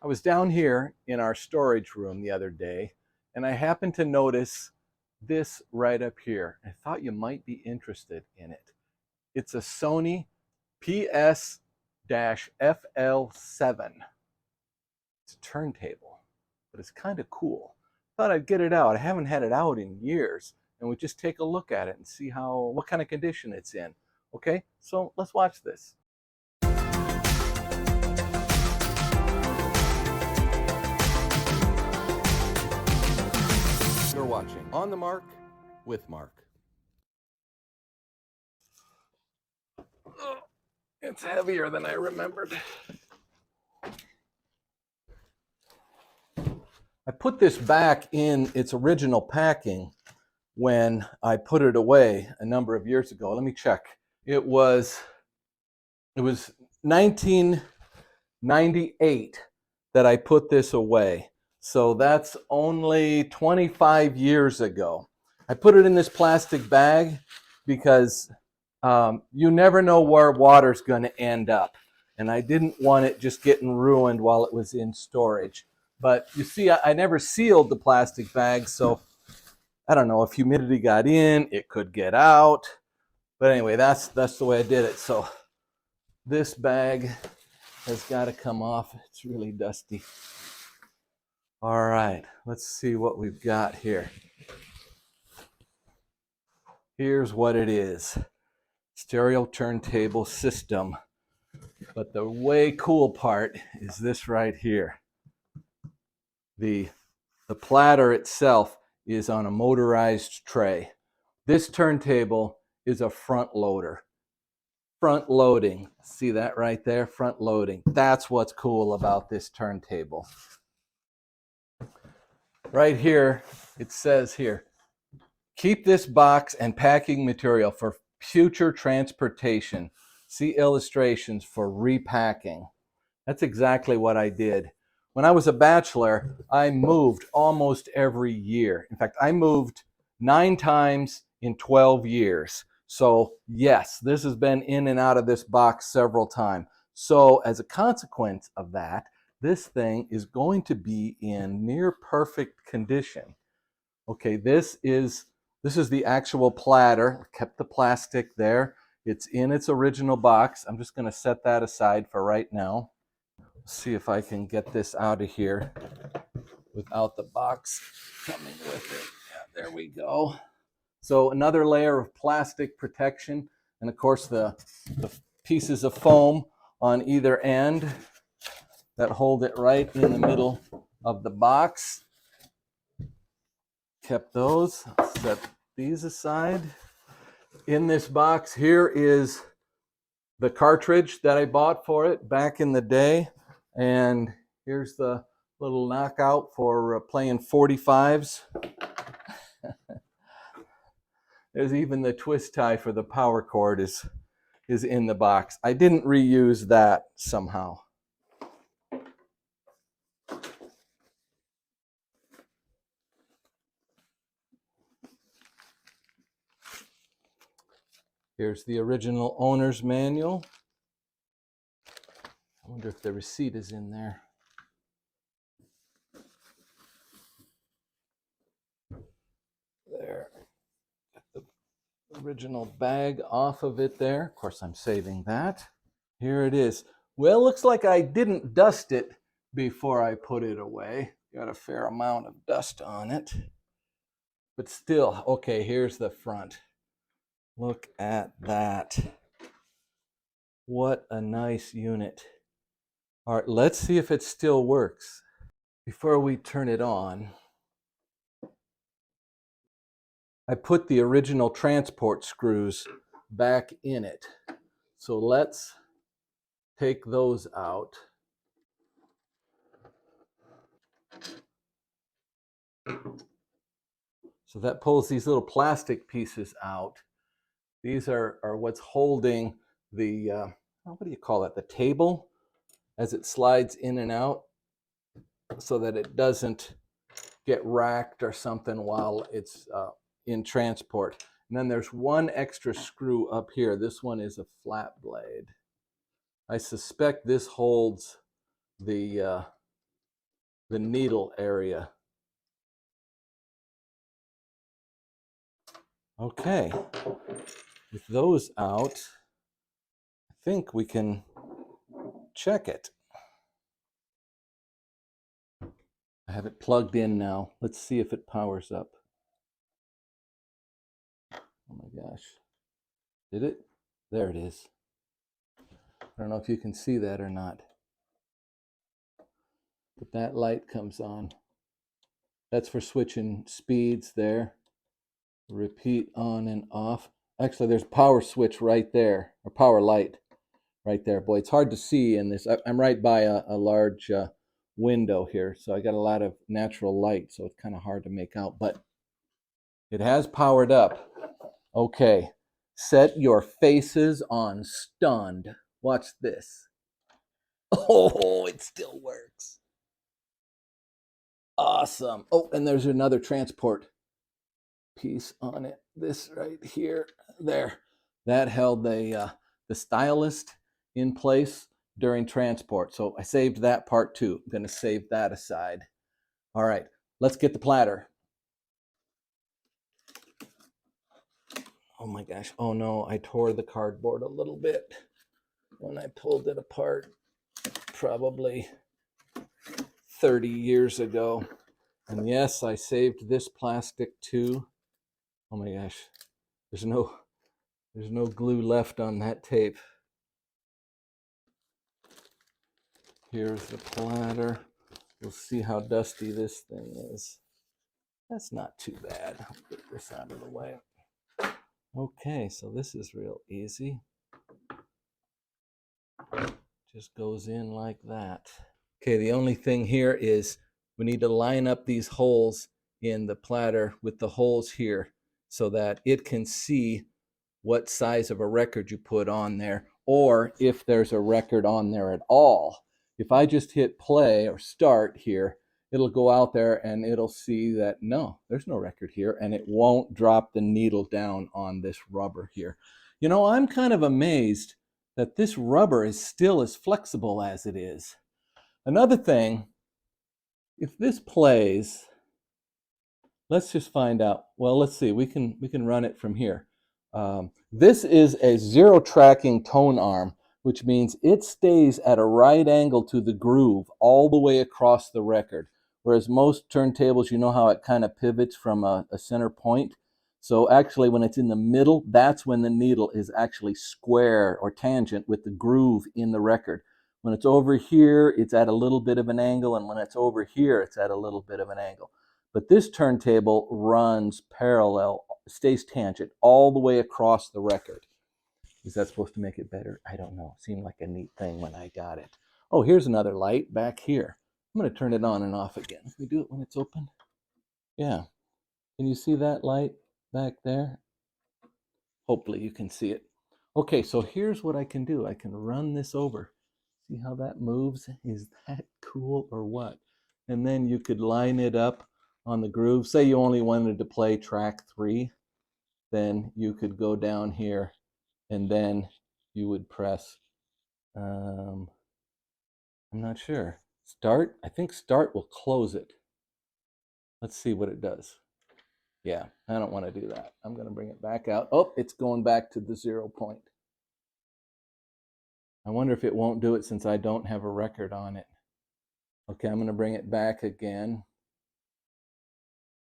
I was down here in our storage room the other day, and I happened to notice this right up here. I thought you might be interested in it. It's a Sony PS-FL7. It's a turntable, but it's kind of cool. Thought I'd get it out. I haven't had it out in years, and we just take a look at it and see what kind of condition it's in. Okay, so let's watch this. You're watching On the Mark with Mark. Oh, it's heavier than I remembered. I put this back in its original packing when I put it away a number of years ago. Let me check. It was 1998 that I put this away. So that's only 25 years ago. I put it in this plastic bag because you never know where water's going to end up. And I didn't want it just getting ruined while it was in storage. But you see, I never sealed the plastic bag, so I don't know if humidity got in, it could get out. But anyway, that's the way I did it. So this bag has got to come off. It's really dusty. All right, let's see what we've got here. Here's what it is. Stereo turntable system. But the way cool part is this right here. The platter itself is on a motorized tray. This turntable is a front loader. Front loading. See that right there? Front loading. That's what's cool about this turntable. Right here, it says here, keep this box and packing material for future transportation. See illustrations for repacking. That's exactly what I did. When I was a bachelor, I moved almost every year. In fact, I moved 9 times in 12 years. So yes, this has been in and out of this box several times. So as a consequence of that, this thing is going to be in near perfect condition. Okay, this is the actual platter. Kept the plastic there. It's in its original box. I'm just going to set that aside for right now. See if I can get this out of here without the box coming with it. Yeah, there we go. So another layer of plastic protection, and of course the pieces of foam on either end that hold it right in the middle of the box. Kept those. Set these aside. In this box here is the cartridge that I bought for it back in the day. And here's the little knockout for playing 45s. There's even the twist tie for the power cord is in the box. I didn't reuse that somehow. Here's the original owner's manual. I wonder if the receipt is in there. There. Get the original bag off of it there. Of course, I'm saving that. Here it is. Well, looks like I didn't dust it before I put it away. Got a fair amount of dust on it. But still, okay, here's the front. Look at that. What a nice unit. All right, let's see if it still works. Before we turn it on, I put the original transport screws back in it. So let's take those out. So that pulls these little plastic pieces out. These are what's holding the, what do you call it, the table as it slides in and out so that it doesn't get racked or something while it's in transport. And then there's one extra screw up here. This one is a flat blade. I suspect this holds the the needle area. Okay, with those out, I think we can check it. I have it plugged in now. Let's see if it powers up. Oh my gosh. Did it? There it is. I don't know if you can see that or not. But that light comes on. That's for switching speeds there. Repeat on and off. Actually, there's a power switch right there, or power light right there. Boy, it's hard to see in this. I'm right by a large window here, so I got a lot of natural light, so it's kind of hard to make out, but it has powered up. Okay, set your faces on stunned. Watch this. Oh, it still works. Awesome. Oh, and there's another transport piece on it. This right here, there. That held the stylus in place during transport. So I saved that part too. I'm going to save that aside. All right, let's get the platter. Oh my gosh. Oh no, I tore the cardboard a little bit when I pulled it apart, probably 30 years ago. And yes, I saved this plastic too. Oh my gosh. There's no glue left on that tape. Here's the platter. We'll see how dusty this thing is. That's not too bad. I'll get this out of the way. Okay, so this is real easy. Just goes in like that. Okay, the only thing here is we need to line up these holes in the platter with the holes here so that it can see what size of a record you put on there, or if there's a record on there at all. If I just hit play or start here, it'll go out there and it'll see that no, there's no record here, and it won't drop the needle down on this rubber here. You know, I'm kind of amazed that this rubber is still as flexible as it is. Another thing, if this plays, let's just find out. Well, let's see. We can run it from here. This is a zero tracking tone arm, which means it stays at a right angle to the groove all the way across the record. Whereas most turntables, you know how it kind of pivots from a center point. So actually, when it's in the middle, that's when the needle is actually square or tangent with the groove in the record. When it's over here, it's at a little bit of an angle, and when it's over here, it's at a little bit of an angle. But this turntable runs parallel, stays tangent all the way across the record. Is that supposed to make it better? I don't know. Seemed like a neat thing when I got it. Oh, here's another light back here. I'm going to turn it on and off again. Can we do it when it's open? Yeah. Can you see that light back there? Hopefully you can see it. Okay, so here's what I can do. I can run this over. See how that moves? Is that cool or what? And then you could line it up on the groove. Say you only wanted to play track 3, then you could go down here and then you would press, I'm not sure. Start? I think start will close it. Let's see what it does. Yeah, I don't want to do that. I'm going to bring it back out. Oh, it's going back to the 0 point. I wonder if it won't do it since I don't have a record on it. Okay, I'm going to bring it back again.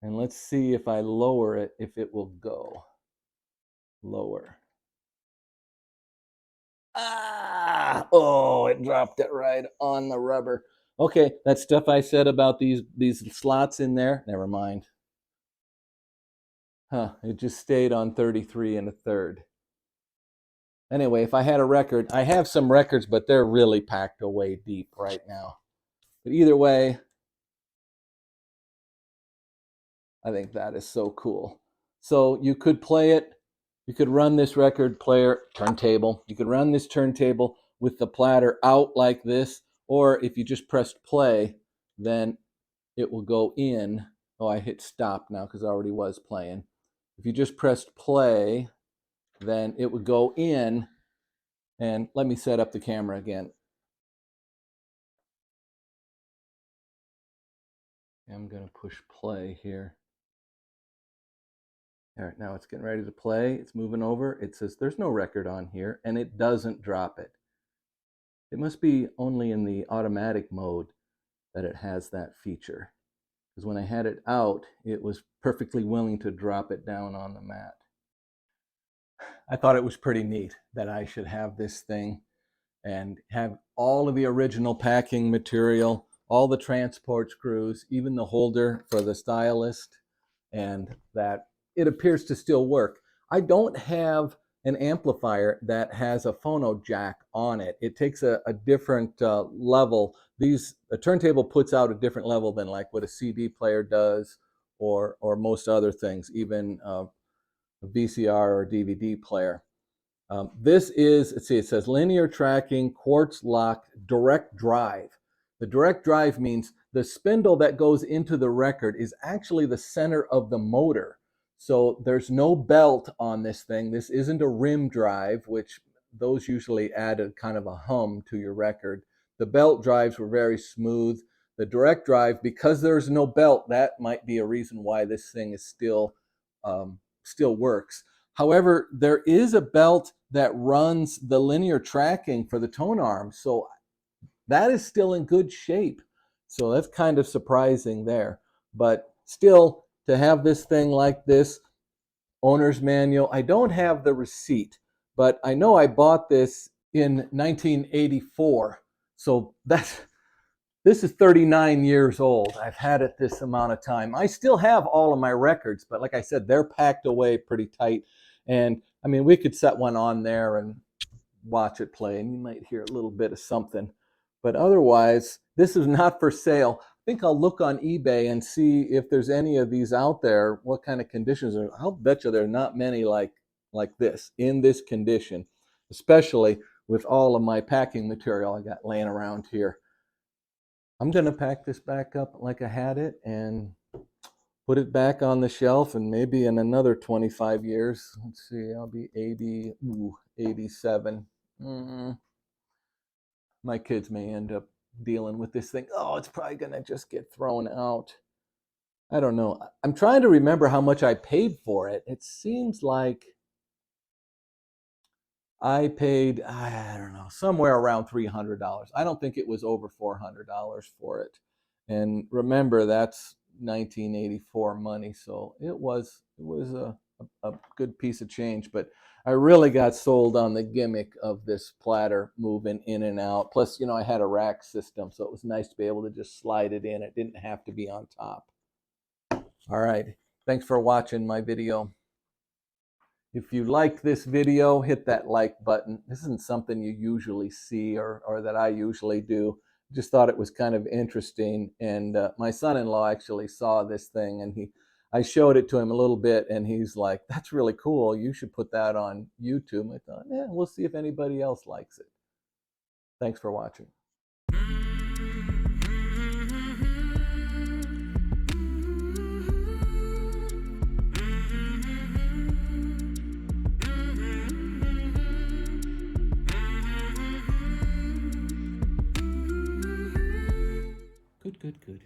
And let's see if I lower it, if it will go. Lower. Ah! Oh, it dropped it right on the rubber. Okay, that stuff I said about these slots in there, never mind. Huh, it just stayed on 33 1/3. Anyway, if I had a record, I have some records, but they're really packed away deep right now. But either way, I think that is so cool. So you could play it, you could run this record player turntable, you could run this turntable with the platter out like this, or if you just pressed play, then it will go in. Oh, I hit stop now because I already was playing. If you just pressed play, then it would go in, and let me set up the camera again. I'm going to push play here. All right, now it's getting ready to play. It's moving over. It says there's no record on here, and it doesn't drop it. It must be only in the automatic mode that it has that feature. Because when I had it out, it was perfectly willing to drop it down on the mat. I thought it was pretty neat that I should have this thing and have all of the original packing material, all the transport screws, even the holder for the stylist, and that it appears to still work. I don't have an amplifier that has a phono jack on it. It takes a different level. A turntable puts out a different level than like what a CD player does, or most other things, even a VCR or DVD player. This is, let's see, it says linear tracking, quartz lock, direct drive. The direct drive means the spindle that goes into the record is actually the center of the motor. So there's no belt on this thing. This isn't a rim drive, which those usually add a kind of a hum to your record. The belt drives were very smooth. The direct drive, because there's no belt, that might be a reason why this thing is still works. However, there is a belt that runs the linear tracking for the tone arms, so that is still in good shape. So that's kind of surprising there. But still, to have this thing like this, owner's manual, I don't have the receipt, but I know I bought this in 1984. So this is 39 years old. I've had it this amount of time. I still have all of my records, but like I said, they're packed away pretty tight. And I mean, we could set one on there and watch it play, and you might hear a little bit of something. But otherwise, this is not for sale. I think I'll look on eBay and see if there's any of these out there, what kind of conditions are. I'll bet you there are not many like this, in this condition, especially with all of my packing material I got laying around here. I'm going to pack this back up like I had it and put it back on the shelf, and maybe in another 25 years, let's see, I'll be 87. My kids may end up dealing with this thing. Oh, it's probably going to just get thrown out. I don't know. I'm trying to remember how much I paid for it. It seems like I paid, I don't know, somewhere around $300. I don't think it was over $400 for it. And remember, that's 1984 money, so it was a good piece of change. But I really got sold on the gimmick of this platter moving in and out. Plus, I had a rack system, so it was nice to be able to just slide it in. It didn't have to be on top. All right, thanks for watching my video. If you like this video, hit that like button. This isn't something you usually see or that I usually do. Just thought it was kind of interesting. And my son-in-law actually saw this thing, and I showed it to him a little bit, and he's like, that's really cool. You should put that on YouTube. I thought, yeah, we'll see if anybody else likes it. Thanks for watching. Good.